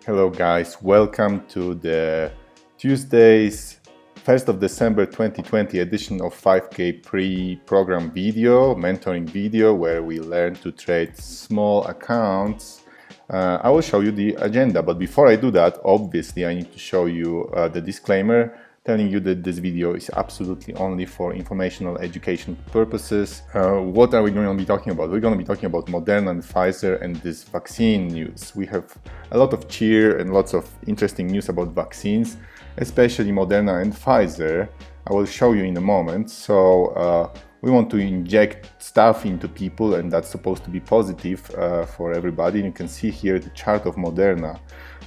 Hello guys, welcome to the Tuesday's 1st of December 2020 edition of 5K pre-program video, mentoring video, where we learn to trade small accounts. I will show you the agenda, but before I do that, obviously I need to show you the disclaimer telling you that this video is absolutely only for informational education purposes. What are we going to be talking about? We're going to be talking about Moderna and Pfizer and this vaccine news. We have a lot of cheer and lots of interesting news about vaccines, especially Moderna and Pfizer. I will show you in a moment. So we want to inject stuff into people, and that's supposed to be positive for everybody. You can see here the chart of Moderna.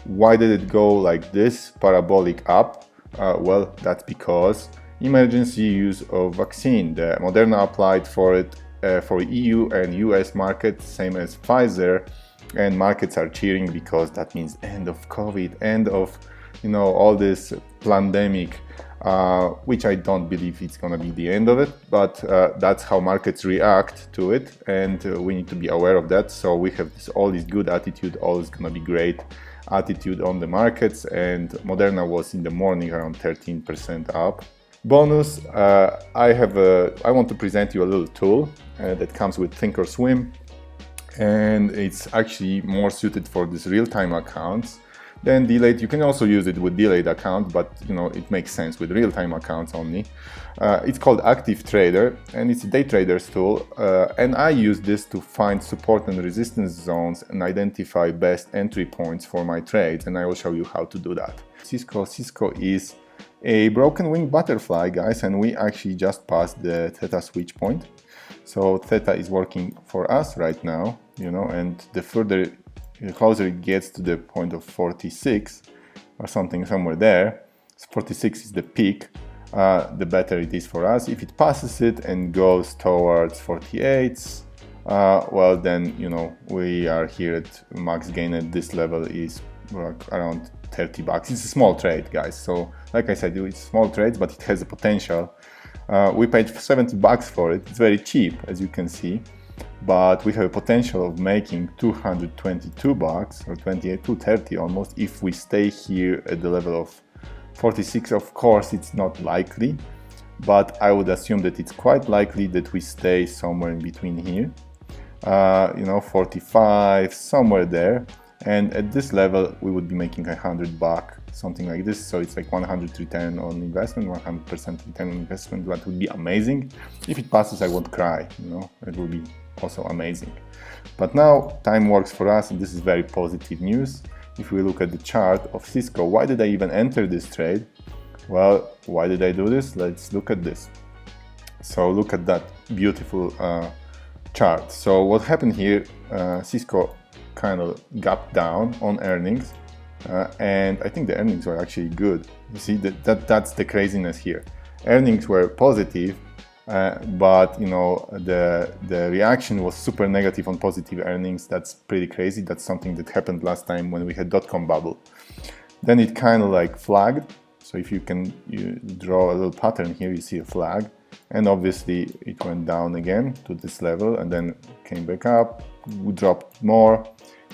Why did it go like this, parabolic up? Well, that's because emergency use of vaccine. The Moderna applied for it for EU and US markets, same as Pfizer, and markets are cheering because that means end of COVID, end of all this pandemic, which I don't believe it's gonna be the end of it, but that's how markets react to it, and we need to be aware of that. So we have all this good attitude, always gonna be great attitude on the markets, and Moderna was in the morning around 13% up. Bonus, I want to present you a little tool that comes with thinkorswim, and it's actually more suited for these real-time accounts than delayed. You can also use it with delayed account, but it makes sense with real-time accounts only. It's called Active Trader, and it's a day trader's tool, and I use this to find support and resistance zones and identify best entry points for my trades, and I will show you how to do that. Cisco is a broken wing butterfly, guys, and we actually just passed the theta switch point. So theta is working for us right now, and the closer it gets to the point of 46 or something, somewhere there, 46 is the peak, the better it is for us. If it passes it and goes towards 48, well then, we are here at max gain at this level is around 30 bucks. It's a small trade, guys. So like I said, it's small trades, but it has a potential. We paid 70 bucks for it. It's very cheap, as you can see. But we have a potential of making 222 bucks or 28, 230 almost if we stay here at the level of 46. Of course, it's not likely, but I would assume that it's quite likely that we stay somewhere in between here, 45, somewhere there. And at this level, we would be making $100, something like this. So it's like 100 return on investment, 100% return on investment. That would be amazing. If it passes, I won't cry, it will be also amazing. But now time works for us, and this is very positive news. If we look at the chart of Cisco, why did I even enter this trade? Well, why did I do this? Let's look at this. So look at that beautiful chart. So what happened here, Cisco kind of gapped down on earnings, and I think the earnings were actually good. You see that's the craziness here. Earnings were positive, but the reaction was super negative on positive earnings. That's pretty crazy. That's something that happened last time when we had .com bubble. Then it kind of like flagged. So if you draw a little pattern here, you see a flag, and obviously it went down again to this level and then came back up. We dropped more,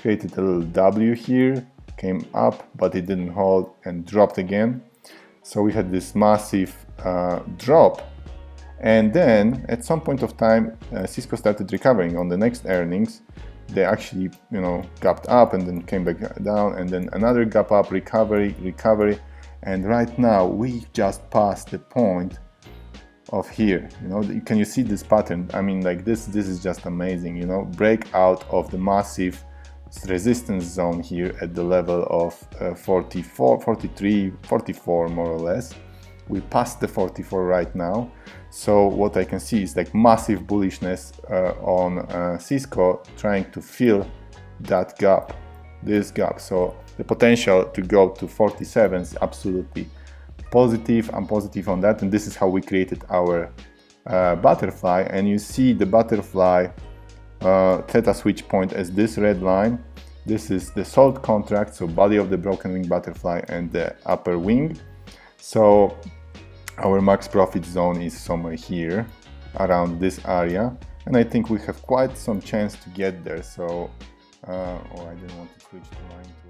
created a little W here, came up, but it didn't hold and dropped again. So we had this massive drop. And then at some point of time, Cisco started recovering. On the next earnings, they actually, gapped up and then came back down, and then another gap up, recovery. And right now we just passed the point of here. Can you see this pattern? I mean, like this is just amazing. Break out of the massive resistance zone here at the level of 44, 43, 44 more or less. We passed the 44 right now. So what I can see is like massive bullishness on Cisco trying to fill that gap, this gap. So the potential to go to 47 is absolutely positive. I'm positive on that, and this is how we created our butterfly. And you see the butterfly theta switch point as this red line. This is the sold contract, so body of the broken wing butterfly and the upper wing. So our max profit zone is somewhere here around this area, and I think we have quite some chance to get there. So I didn't want to switch the line.